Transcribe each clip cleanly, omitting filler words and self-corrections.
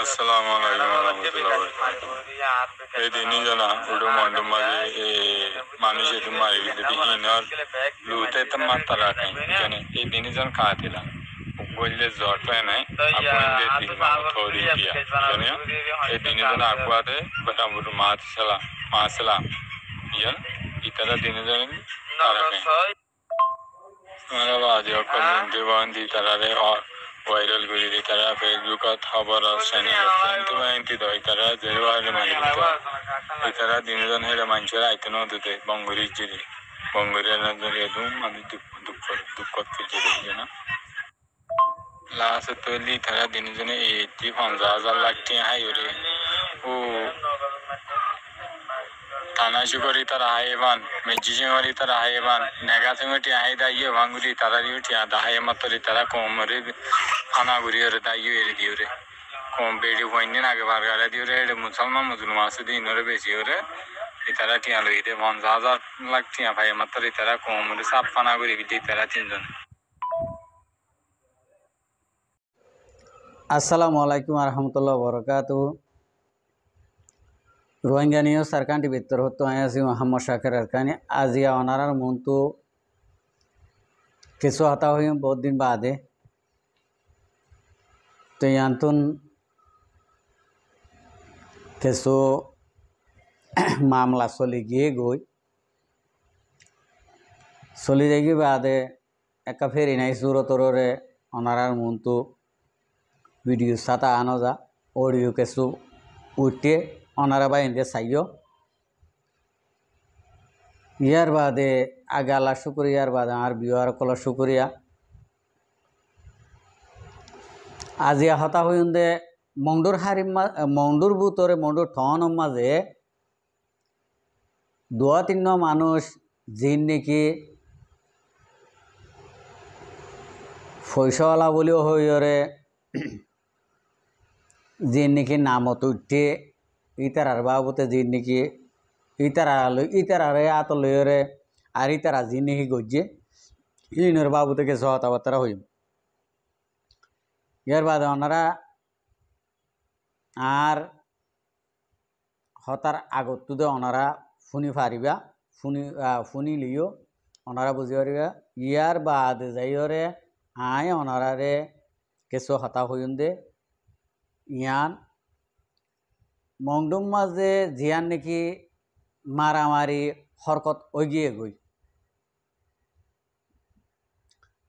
আসসালামু আলাইকুম warahmatullahi wabarakatuh. এই দিনই জানা উড়ো মন্ডম মাঝে মানুষ এত মারি গেছে ইনর লুতে তো মাত্রা রাখে জানে এই দিনই জন খাতিলা বললে জ্বর পায় নাই আপন যে দিন থরি দিয়া জানে এই দিনই জন আগুয়াতে বেটা মুরু মাছলা ইয়ান ইতারা দিনই জন তারাকে মানে বাজে অকল দেওয়ান দি তারারে ভাইরাল করে দিই তারা ফেসবুকত খবর চ্যানেল কিন্তু মাইন্তি দই তারা জেরওয়ারে মানে তারা দিনজন হেরে মানুষের আইতনো দিতে বঙ্গরি জিরি বঙ্গরিয়া নজর এদুম মানে দুঃখ ফিরে দিই না লাস্ট তৈলি তারা দিনজনে এই 50,000 লাখ টাকা হাই ওরে ও থানা সুগরি তারা হাইবান মেজি সিংহরি তারা হাইবান নেগা সিংহটি হাইদা ইয়ে ভাঙ্গুরি তারা ইউটি আদা হাই মাতরি তারা কোমরে ফানা গুরি ওরে দা ইয়ে এর দিওরে কম বেডি হইনি আগে বার গাড়া দিওরে এর মুসলমান মুসলমান আছে দিন ওরে বেশি ওরে তারা টিয়া লই দে 50,000 লাখ টিয়া ভাই মাতরি তারা কোমরে সাপ ফানা গুরি বিদি তারা তিনজন। আসসালামু আলাইকুম রহমতুল্লাহ বরকাতু রোহিঙ্গা নিয়ে সরকারটি ভিতর হতো আয়াসি মোহাম্মদ শাকির আরকানি আজিয়া অনারার মন্তু কিছু হতা হই বহুত দিন বাদে তো ইয়ান্তুন কিছু মামলা চলি গিয়ে গই চলি যাই বাদে একা ফেরি নাই সুরতরে অনারার মন্তু ভিডিও সাতা আনো যা অডিও কিছু উঠে অনারা বাইন্দে চাইও ইয়ার বাদে আগে আল্লাহ শুক্রিয়ার বাদে আর বিহার কল শুক্রিয়া আজিয়া হতা হইন্দে মন্ডুর হারিম মন্ডুর বুতরে মন্ডুর ঠন মাঝে দুয়া তিন মানুষ যিন নাকি পয়সাওয়ালা বলেও হইরে যিন নাকি নামত উঠে ইতারার বাবুতে যিন নাকি ইতারারে আত লইরে আর ইতারা যিন নাকি গজ্জে ইনের বাবু থেকে কথাবার্তা হইম ইয়ার বাদে ওনারা আর হতার আগত দে ওনারা ফুনি ফারিবা ফুনি লিও ওনারা বুঝি পারিবা ইয়ার বাদে যাইরে আয় ওনারারে কিছু হতা হইম দে ইয়ান মংডুম মাঝে জিয়ান নাকি মারামারি হরকত ওগিয়ে গই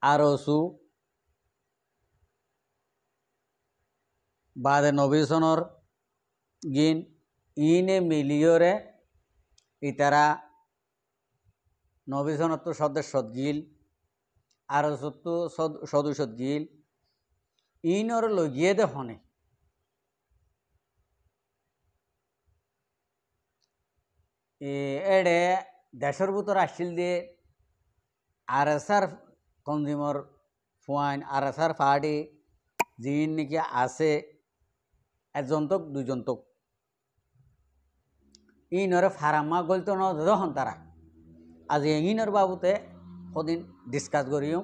আরসু বাদে নবীসনর গিন ইনে মিলিয়রে ইতারা নবীসনত তো সদস্য গিল আরসু তো সদস্য গিল ইনর লগিয়ে দে হনে এডে দেশের ভিতর আসছিল দিয়ে আরএসআর কনজিউমার ফুয়াইন আরএসআর পার্টি যিন নাকি আছে একজনতক দুজনতক ইনরে ফারামা গলতো নহন তারা আজ ইনর বাবুতে সদিন ডিসকাস করিও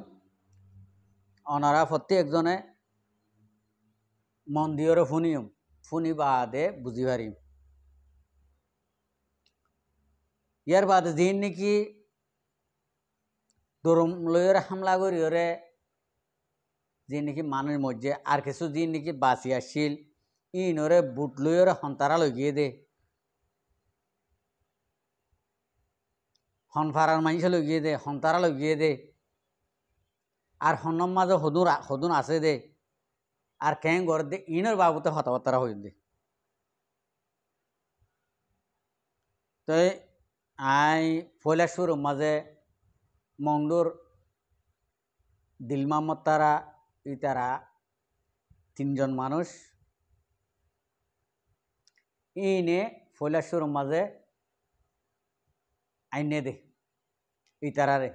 ওনারা প্রত্যেকজনে মন দিয়রে শুনিম শুনি বাদে বুঝি পারিম ইয়ার বাদে যিন নাকি দরম লইরে হামলা করিওরে যে নাকি মানুষ মধ্যে আর কিছু যিন নাকি বাঁচি আসছিল ইনরে বুট লইরে হন্তারা লগিয়ে দে হনফারার মানুষ লগিয়ে দে হন্তারা লগিয়ে দে আর হন্নম মাঝে হদুন আছে দে আর কেন করে দে ইনর বাবুতে হতাবার্তা হয়ে দে তো আই ফৈলাসুর মাঝে মংডুর দিলমামত তারা ইতারা তিনজন মানুষ ইনে ফৈলাসুর মাঝে আইনে দে ইতারারে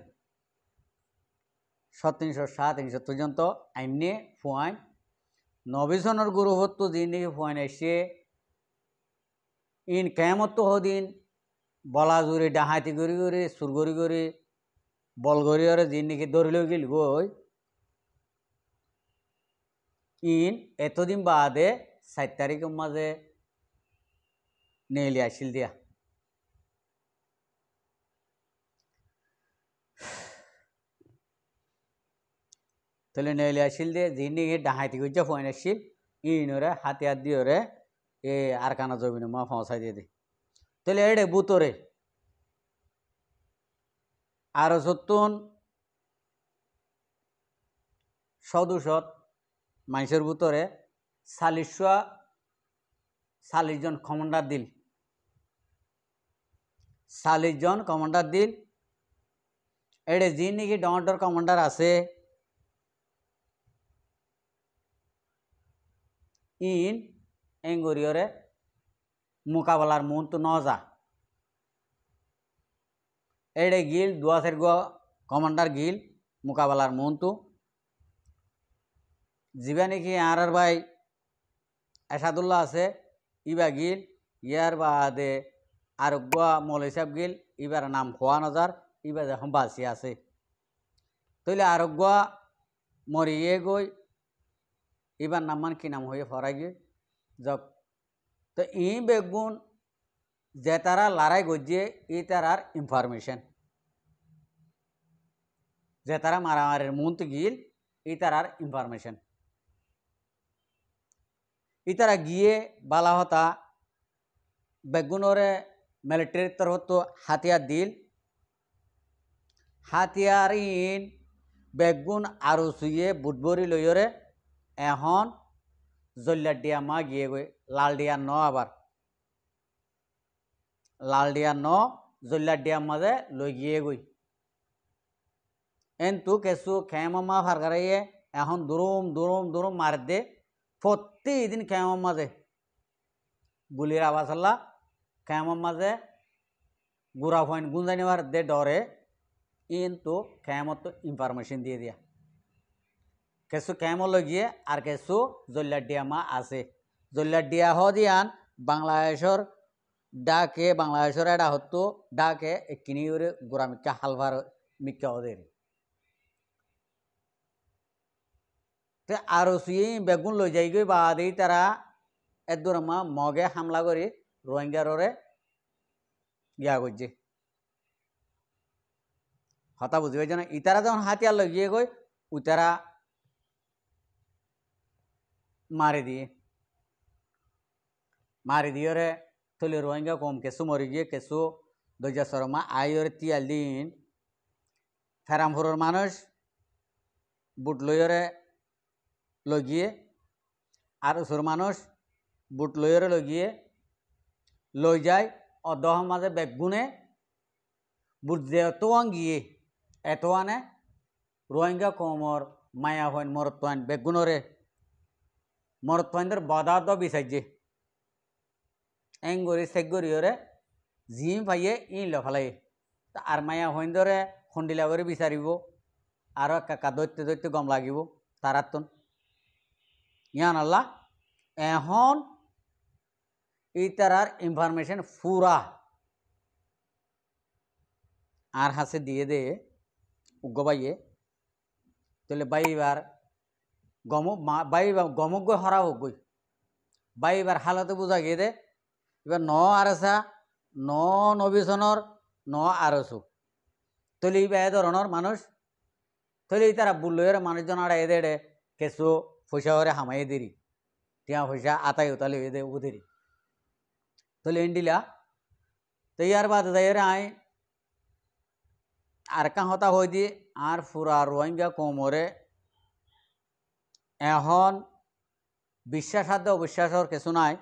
307 পর্যন্ত আইনে ফুয়াইন নবীসনের গুরুভত্ত দিন ফুয়াইন এসে ইন কেমত হদিন বলা জুড়ে ডাহাতি গড়ি গড়ি সুর গড়ি গড়ি বল গড়িয়রে যিন নাকি ধরিল গেল গই ইন এতদিন বাদে 7 তারিখের মাঝে নেইলি আসিল দিয়া তাহলে নেইলি আসিল দিয়ে যিনি ডাহাইতি গজ্জা ফোন আসছিল ইনরে হাতিয়ার দিয়ে ওরে এ আর কানা জমিন মা পৌঁছাই দিয়ে দে তাহলে এডে বুতরে আর সত্তন সদুসত মানুষের ভিতরে 40 জন কমান্ডার দিল 40 জন কমান্ডার দিল এডে যে নাকি ডর কমান্ডার আছে ইন এঙ্গরিয়রে মোকাবেলার মন তো নজা এডে গিল দুয়াশের কমান্ডার গিল মোকাবেলার মন তো জিবা নাকি আর ভাই এসাদুল্লাহ আছে ইবা গিল ইয়ার বাদে আরোগ্য মৌলী সাহেব গিল ইবার নাম খোয়া নজার ইবা এখন বাঁচি আছে তৈলে আরোগ্য মরিয়ে গই ইবার নাম মান কি নাম হয়ে ফরাই গিয়ে যাক তো ই বেগুন যে তারা লড়াই গজিয়ে ই তারার ইনফরমেশন যে তারা মারামারির মন্ত গিল ই তারার ইনফরমেশন ইতারা গিয়ে বালা হতা বেগুনরে মিলিটারির তরফ তো হাতিয়ার দিল হাতিয়ার ইন বেগুন আরো শুয়ে বুটবরি লইরে এখন জল্লাডিয়া মা গিয়ে গই লালডিয়া ন আবার লালডিয়া ন জল্লাডিয়া মাঝে লই গিয়ে গই এন্তু কেসু খেমা ফারগারাইয়ে এখন দুরুম দুরুম দুরুম মার দে প্রতিদিন খেমার মাঝে গুলির আওয়াজ হল্লা খেমার মাঝে গুড়া ফয়েন গুঞ্জানি মার দে ডরে কিন্তু খেমত তো ইনফরমেশন দিয়ে দিয়া কেসু খেমল গিয়ে আর কেসু জল্লাডিয়া মা আছে জল্লাডিয়া হ দিয়ান বাংলাদেশের ডাকে বাংলাদেশের এটা হতো ডাকে কিনি করে গুড়া মিক্কা হালভার মিক্কা ওদের আরো শুয়ে বেগুন লই যাই গই বাদে তারা এদুরমা মগে হামলা করে রোহিঙ্গারে গিয়া করছে হতা বুঝবে যে না ইতারা যখন হাতিয়ার লই গিয়ে গই উতারা মারি দিয়ে রে তলে রোহিঙ্গা কম কেসু মরি গিয়ে কেসু দৈজা শর্মা আইরে তিয়াল দিন ফেরামপুরের মানুষ বুট লইরে লগিয়ে আর ওসর মানুষ বুট লইরে লগিয়ে লই যায় অদহ মাঝে বেগুনে বুট যে এতোয়ান গিয়ে এতোয়ানে রোহিঙ্গা কমর মায়া হইন মরত্বান বেগুনরে মরত্বানদের বদাদ বিচাইছে এঙ্গরি সেগরিয়রে জিম পাইয়ে ই লফালাই আর মায়া হইন ধরে খন্ডিলা করে বিচারিব আর কাকা দৈত্য দৈত্য গম লাগিব তারাতন ইয়ান আল্লাহ এখন ইতারার ইনফরমেশন পুরা আর হাসে দিয়ে দে উগ্গবাইয়ে তাহলে বাইবার গমক গই হরা হোক গই বাইবার হালতে বোঝা গিয়ে দে এবার ন আরসা ন নবিসনর ন আরসু তলি বা এ ধরনের মানুষ তলি তারা বুল্লয়ের মানুষজন আড়া এদে কেসু পয়সা হরে হামাই দেরি টিয়া পয়সা আতাই উতালি দে উদেরি তলে ইন্ডিলা তো ইয়ার বাদ যাইরে আই আর কাহতা হই দি আর ফুরা রোহিঙ্গা কোমরে এখন বিশ্বাসাধ্য অবিশ্বাসর কিছু নাই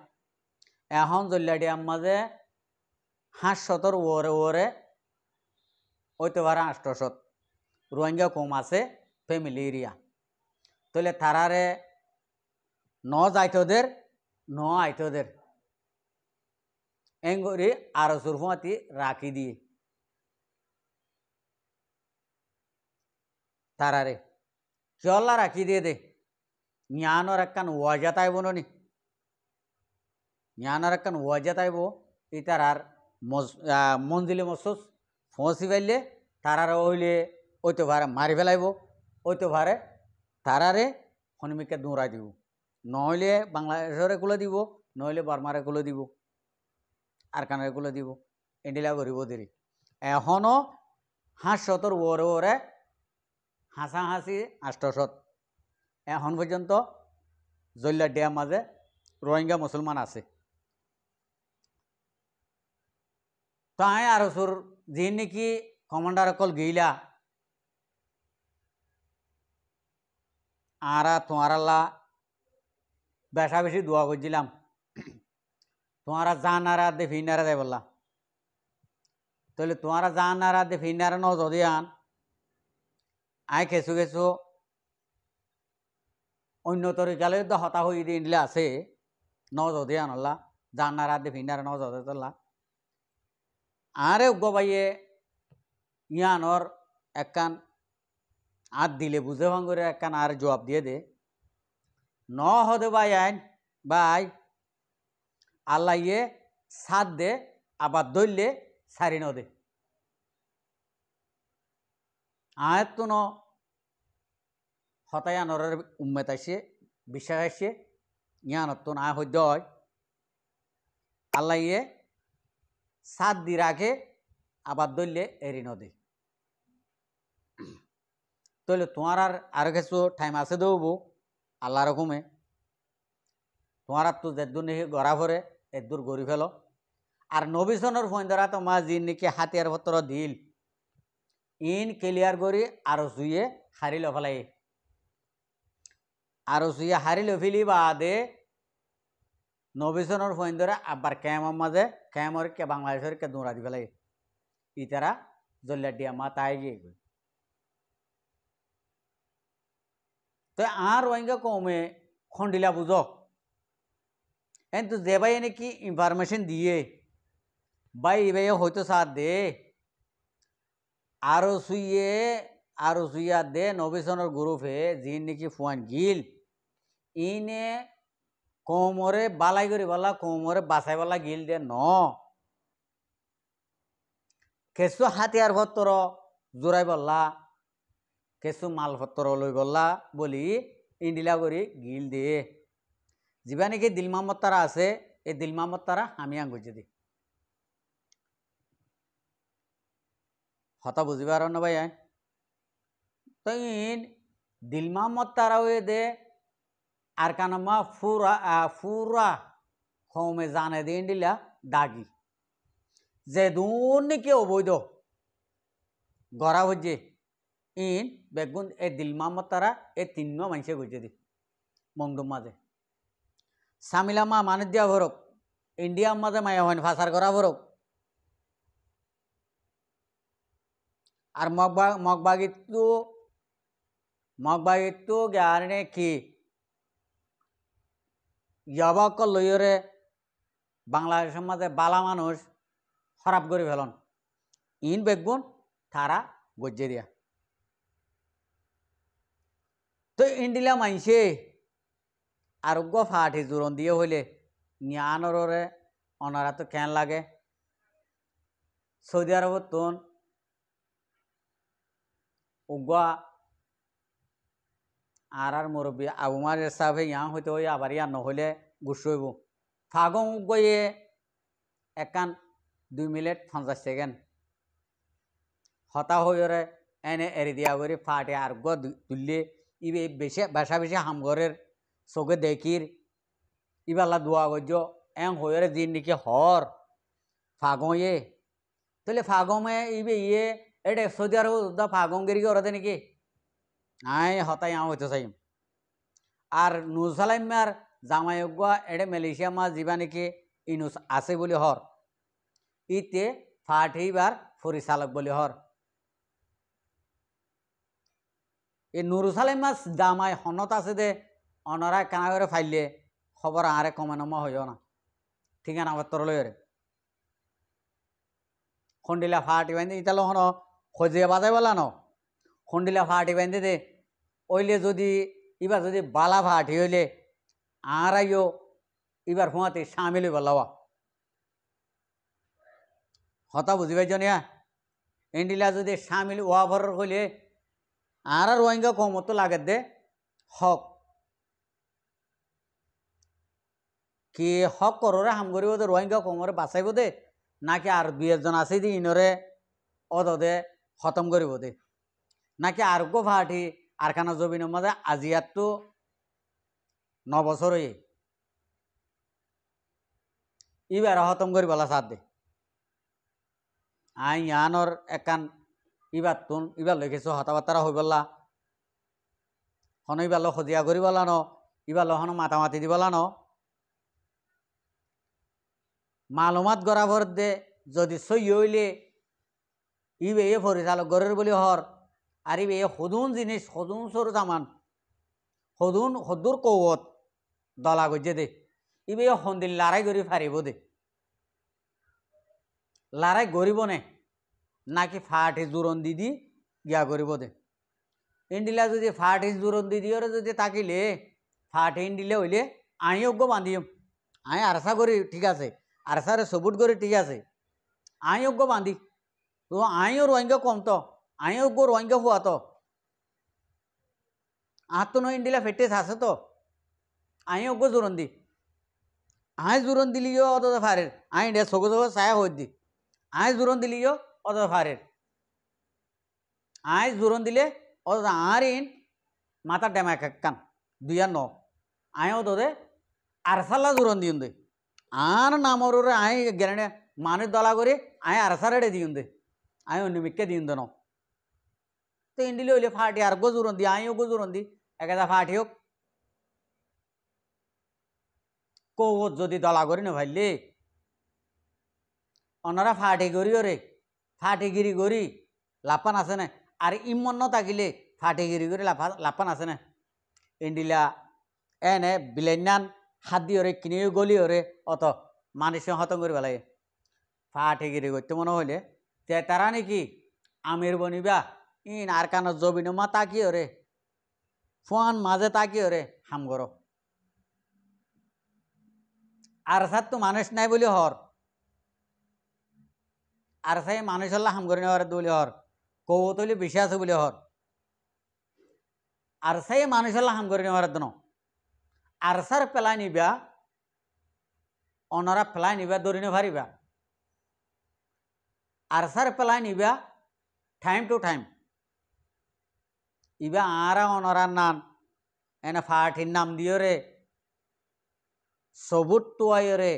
এখন জল্লাডিয়ার মাঝে 500 ওরে হইতে পারে 800 রোহিঙ্গা কম আছে ফ্যামিলি এরিয়া তাহলে তারারে ন যাইতদের ন আইতদের এঙ্গরি আরো সুরফাতি রাখি দিয়ে তারারে চল্লা রাখি দিয়ে দে জ্ঞানর একখান ওয়াজা তাইব নি জ্ঞানর একখান ওয়াজা তাইব এই তারার মঞ্জিলে মসুস ফসি পাইলে তারারে ওইলে ওইতে ভারে মারি ফেলাইব ওইতে ভারে তারারে হনুমিকে দৌড়াই দিব নহলে বাংলাদেশরে কুলে দিব, নহলে বর্মারে কুলে দিব, আরকানের কুলে দিব, এন্ডিলা করিব দেরি। এখনও 500 ওরে ওরে হাসাহাসি 800 এখন পর্যন্ত জল্লাডিয়ার মাঝে রোহিঙ্গা মুসলমান আছে। তাই আর সুর যে নাকি কমান্ডার অকল গইলা আরা তোমারাল্লা বেশা বেশি দোয়া করছিলাম, তোমারা জানারা দে ফিনারা দেয় বললা, তাহলে তোমারা জানারা দে ফিনারা ন যদি আন আয় কিছু কিছু অন্য তরিকালে তো হতা হয়ে দিলে আছে ন যদি আনল্লা জানারা দে ফিনারা ন যদি তোলা আরে উগ্রবাইয়ে ইয়ানর একখান আর দিলে বুঝে ভাঙ্গরে একখান আর জবাব দিয়ে দে ন হদে ভাই আইন ভাই আল্লাহ ইয়ে সাথ দে আবার দইলে সারি ন দে আয় তো ন হতাই আনরের উম্মেত আসে বিশ্বাস আসে ইয়ানত তো না হইতে হয় আল্লাহ ইয়ে সাত দি রাখে আবার দইলে এরি ন দে। তাহলে তোমার আর কিছু টাইম আছে দেবো আল্লাহ রকমে তোমার তো যেদূর নাকি গড়া ভরে এদূর গড়ি ফেল। আর নবীসনের ফোন ধরা তোমার যি নাকি হাতিয়ার পত্র দিল ইন ক্লিয়ার করি আরো শুয়ে হারিল ফেলাই আরো শুয়ে হারিল ফেলি বাদে নবীসনের ফোন ধরে আবার ক্যামের মাঝে ক্যামের কে বাংলাদেশের কে দৌড়া দি ফেলাই ইতারা জল্লাডিয়া মা তাই গিয়ে তো আর রোহিঙ্গা কমে খন্ডিলা বুঝো এন তো যে ভাই নাকি ইনফরমেশন দিয়ে ভাই ভাই হয়তো সাথ দে আরো শুইয়া দে নবীসনের গ্রুপে যি নাকি ফুয়ান গিল ইনে কোমরে বালাই করি বলা কোমরে বাছাই বলা গিল দে ন কেসু হাতিয়ার ভত্তর জোড়াই বললা কেসু মালপত্র লই বললা বলি ইন্ডিলা করি গিল দে যা নাকি দিল মোহাম্মদ তারা আছে এই দিল মোহাম্মদ তারা আমি আং বুঝে দি হতা বুঝিবার না ভাই তাই দিল মোহাম্মদ তারা হয়ে দে আর কানামা ফুরা ফুরা কমে জানে দিয়ে দিলা দাগি যে দুন নাকি অবৈধ গড়া হচ্ছে ইন বেগুন এ দিল মোহাম্মদ তারা এ 3 মানুষে গুজে দি মংডুম মাঝে সামিলা মা মানুষ দিয়া ভরক ইন্ডিয়ার মাঝে মায়া হন ফাঁসার করা ভরক আর মগবাগিত্তু জ্ঞানে কি ইয়াবাক লইরে বাংলাদেশের মাঝে বালা মানুষ খারাপ করে ফেলন ইন বেগুন তারা গজ্জে দিয়া তো ইন্ডিলা মাইছে আরোগ্য ফাটি জোরন দিয়ে হইলে নিয়ানরে অনারা তো কেন লাগে সৌদি আরবত তোন উগ্রা আর মুরব্বী আবুমার সাহেব ইয়া হইতে হই আবার ইয়া নহলে গুছ হইব ফাগং উগ্গয়ে একান 2 মিনিট 50 সেকেন্ড হতা হইরে এনে এরি দিয়া করে ফাটে আর গো তুললে ইবে বেশি বাসা বেশি হামগরের চোখে দেখির ইবালা দোয়া গজ্য এং হইরে দিন নাকি হর ফাগয়ে তাহলে ফাগমে ইবে ইয়ে এটা সৌদি আরব ফাগঙ্গেরি করতে নাকি আই হতাই হইতে চাই আর নুসালাইমার জামাইজ্ঞ এডে মালয়েশিয়া মা যা নাকি ইনুস আছে বলে হর ইতে ফাটিবার পরিচালক বলে হর এই নুরুসালাইম মাস জামাই হনত আছে দে অনরা কানা করে ফাইলে খবর আরে কমানমা হইও না ঠিকানা পত্র লইরে খন্ডিলা ফাটি বান্ধে ইতালো হন খোঁজিয়া বাজাই বলা ন খন্ডিলা ফাটি বান্ধে দে ওইলে যদি এবার যদি বালা ফাটি হইলে আরাইও এবার ফুঁয়াতে সামিল হইব লওয়া হতা বুঝিবাই জনিয়া এন্ডিলা যদি সামিল ওয়াভর হইলে আর রোহিঙ্গা কমতো লাগে দে হক কি হক কররে হাম করিব দে রোহিঙ্গা কমরে বাঁচাইব দে নাকি আর দুই একজন আছে দি ইনরে অদদে খতম করিব দে নাকি আরোগ্য পার্টি আরখানা জমিনের মাঝে আজিয়াত তো 9 বছর হয়ে ইবার খতম করি বলা সাথ দে আই ইয়ানর একান ইবার তুন ইবার লিখেছো হতাবার্তারা হই বললা হন ইবার লো সজিয়া করি বলা ন ইবার লো হন মাতামাতি দি বলা ন মালুমাত গড়াভর দে যদি সই হইলে ইবে এ পরিচালক গড়ের বলি হর আর ইবে সদুন জিনিস সদুন সরু সামান সদুন সদুর কৌত দলা গজে দে ইবে সন্দিল লড়াই করি ফারিব দে লড়াই গরিব নে নাকি ফাটি জোরন দিদি গিয়া করিব দে ইন্ডিলা যদি ফাটি জোরন দিদিওরে যদি তাকিলে ফাটি ইন্ডিলে হইলে আই অজ্ঞ বান্ধিম আই আরসা করি ঠিক আছে আরসারে সবুট করি ঠিক আছে আই অজ্ঞ বান্ধি তো আইও রোহিঙ্গা কম তো আই অজ্ঞ রোহিঙ্গা হওয়া তো আর তো নয় ইন্ডিলা ফেটেস আছে তো আই অজ্ঞ জোরন দি আই জোরন দিলিও অত ফারের আই ইন্ডিয়া সগো সগো ছায়া হই দি আই জোরন দিলিও অত ফারের আই জোরন দিলে অত আর ইন মাথা ডেমা কান 2 আর 9 আয়ও তোদের আরসাল্লা জোরন দিন দে আর নামরে আই গেনে মানুষ দলা করে আই আরসারে দিন দে আই অন্যমিককে দিন দেন তো ইন্ডিলে হইলে ফাটি আর গো জোরন দি আইও গো জোরন দি একেদা ফাটি হোক কৌত যদি দলা করি না ভাইলে ওনারা ফাটি করিও রে ফাটিগিরি করি লাপান আছে না আর ইমন থাকিলে ফাটিগিরি করে লাপান আছে না ইন্ডিলা এনে বিলাইনান হাত দিয়ে কিনে গলি ওরে অত মানুষের হতম করি লাগে ফাটিগিরি করতে মনে হইলে তে তারা নাকি আমির বনিবা ইন আর কান জবিনমা তাকি ওরে ফোন মাঝে তাকি ওরে হাম করো আর সাত তো মানুষ নাই বলি হর আর সাই মানুষ হল্লা হাম করে নেওয়ার বলি হর কৌতলি বেশি আছে বলি হর আর সাই মানুষ হল্লা হাম করে নেওয়ার দন আর সার পেলাই নিবা অনরা পেলাই নিবা দৌড়িনে ভারিবা আর সার পেলাই নিবা টাইম টু টাইম ইবা আরা অনরার নাম এনে ফাটির নাম দিও রে সবুট টুয়াই রে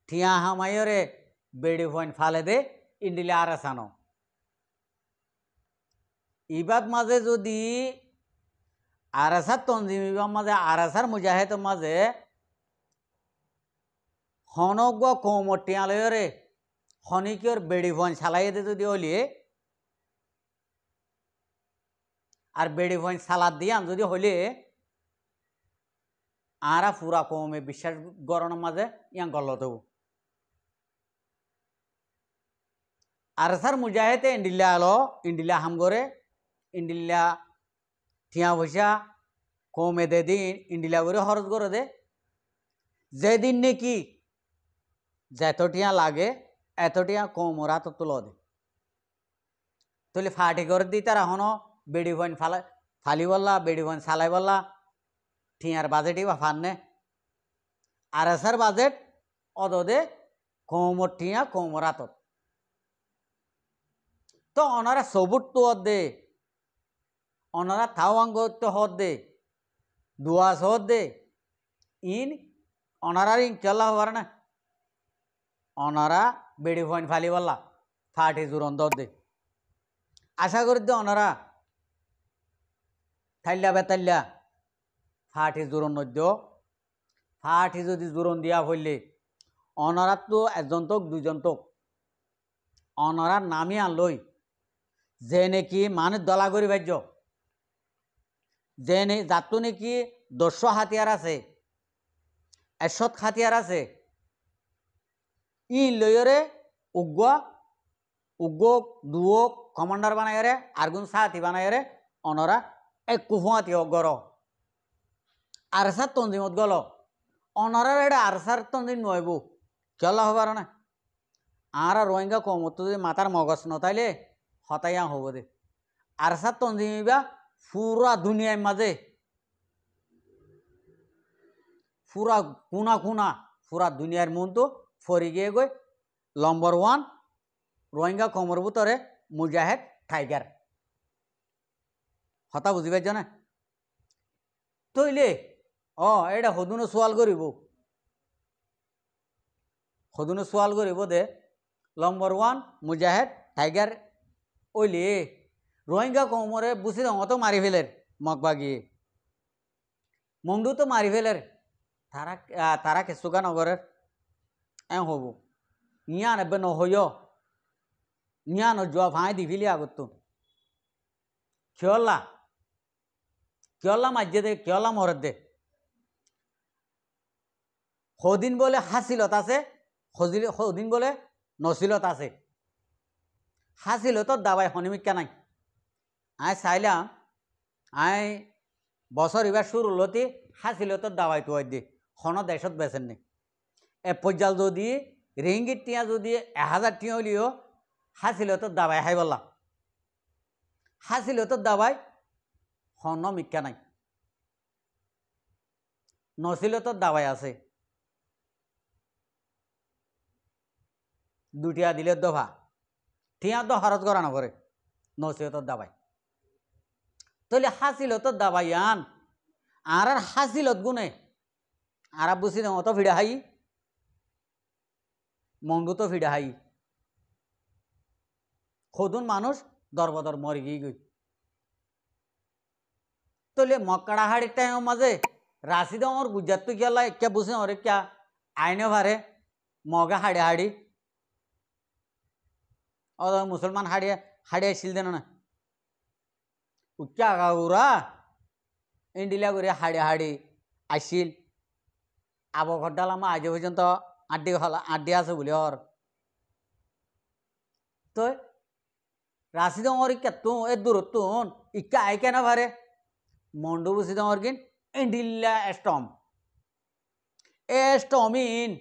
ঠিয়া হামাই রে বেড়ি ফোন ফালে দে ইন্ডিলে আর আসানো ইবাদ মাঝে যদি আরাসার তঞ্জিম ইবার মাঝে আরাসার মুজাহেদ মাঝে হনগ কৌমর টিয়ালয় রে হনিকিওর বেড়ি ফোন ছালাই দে যদি হলিয়ে আর বেড়ি ফোন সালাদ দিয়ান যদি হলে আরা পুরা কৌমে বিশ্বাস গরণের মাঝে ইয়াং গলত আর স্যার মুজাহেতে ইন্ডিল্লা আলো ইন্ডিল্লা হাম করে ইন্ডিল্লা ঠিয়া পয়সা কমে দে দিন ইন্ডিল্লা করে খরচ করে দে যেদিন নাকি যত টিয়া লাগে এত টিয়া কমরা তো তুলো দে তুলে ফাটি করে দি তারা হনো বেড়ি ফোন ফালি বললা বেড়ি ফোন সালাই বললা ঠিয়ার বাজেটই বা ফান্নে আর স্যার বাজেট অদে কমর ঠিয়া কমরা তো ওনারা সবুট তো দে ওনারা থাওয়াঙ্গ তো হদ দে দুয়াস হদ দে ইন ওনারা ইনশাল্লাহ হবার না ওনারা বেড়ি ফোন ফালি বললা ফাটি জোরন দে আশা করি দে ওনারা থাইল্লা বেতাল্লা ফাটি জোরন দিও ফাটি যদি জোরন দিয়া হইলে ওনারা তো একজন তোক দুইজন তোক ওনারা নামি আনলই যে নাকি মানুষ দলা করি বাজ্য যে যাতো নাকি 100 হাতিয়ার আছে 100 হাতিয়ার আছে ই লয়রে উগ্র দুওক কমান্ডার বানাইরে আরগুন সাথী বানাইরে অনরা এক কুফুয়াতি গর আরসার তঞ্জিমত গল অনরার এটা আরসার তঞ্জিম নয়ব চলা হবার না আর রোহিঙ্গা কমত যদি মাতার মগজ নতাইলে হতাইয়া হব দে আরসার তঞ্জিমিবা পুরা দুনিয়ার মাঝে পুরা কোনা কোনা পুরা দুনিয়ার মন তো ফরি গিয়ে গই নম্বর 1 রোহিঙ্গা কমর ভিতরে মুজাহিদ টাইগার হতা বুঝি পাইছ না তইলে এটা সদুনো সোয়াল করিব দে নম্বর 1 মুজাহিদ টাইগার ওইলে রোহিঙ্গা কমরে বুঝি তো মারি ফেলের মগবাগিয়ে মংডু তো মারি ফেলের তারা কেসুকা নগরের হব ইয়া নেবে নহয় ইয়া নজোয়া ভাই দি ফেলি আগত কিয়লা মাঝে দে কিয়লা মরদ দে সদিন বলে হাসিলত আছে সদিন বলে নসিলত আছে হাসিলতর দাবাই হনিমিকা নাই আই চাইলাম আই বছর এবার শুরু লতি হাসিলতর দাবাই তো দি হন দেশত বেচেন নি পর্যাল যদি রিঙ্গির টিয়া যদি 1000 টিয়া হলিও হাসিলতর দাবাই হাই বললাম হাসিলতর দাবাই হন মিকা নাই নসিলতর দাবাই আছে দুটিয়া দিলে দফা টিয়া তো হরত করা না করে নসিলতর দাবাই তাহলে হাসিলতর দাবাই আন আর হাসিলত গুনে আর বুঝি না অত ভিড়া হাই মন্ডু তো ভিড়া হাই খদুন মানুষ দরবদর মরি গিয়ে গই তাহলে মক্কাড়াহাড়ির টাইমের মাঝে রাশিদ আমার গুজরাত তো গেলা একটা বুঝে ওরে ক্যা আইনে ভারে মগা হাড়ে হাড়ি মুসলমান হাড়িয়ে হাড়িয়ে ছিল দেন না উচ্চা গাউরা ইন্ডিলা করে হাড়ে হাড়ি আসিল আবঘরডাল আমার আজ পর্যন্ত আড্ডি আছে বলে ওর তো রাশিদ আমার ইকা তো এ দূরত্ব ইকা আই কেন ভারে মন্ডু বুঝি তোমার কিন ইন্ডিলা স্টম ইন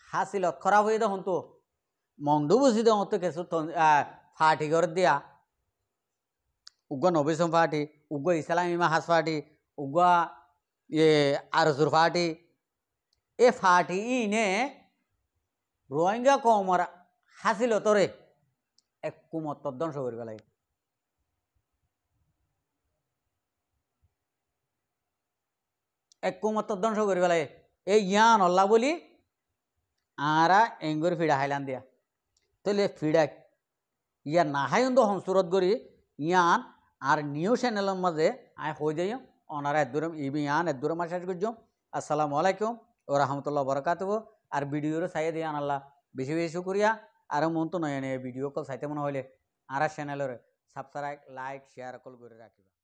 হাসিলত খারাপ হয়ে দেখুন তো মন্ডু বুঝি দেওয়া তো কিছু ফাটি করে দিয়া উগ্র নবিসম ফাটি উগ্র ইসলামী মাহাজ ফাটি উগ্র আরজুর ফাটি এ ফাটি ইনে রোহিঙ্গা কমর হাসিলতরে এক কুমত ধ্বংস করিব লাগে এক কুমত ধ্বংস করিব লাগে এই ইয়ান অল্লা বলি আরা এঙ্গুর ফিডা হাইলান দিয়া তাহলে ফিডা ইয়া না হাইন্দ হংসুরত করি ইয়ান আর নিউজ চ্যানেলের মাঝে আয় হয়ে যাই ওনারা এদুরম ইবি ইয়ান এদুরম আশাস করছো আসসালামু আলাইকুম ও রহমতুল্লাহ বরকাতুহ আর ভিডিওর চাই দিয়ে আনাল্লাহ বেশি বেশি শুক্রিয়া আর মন তো নয় ভিডিও কল চাইতে মনে হলে আর চ্যানেলের সাবস্ক্রাইব লাইক শেয়ার কল করে রাখিবা।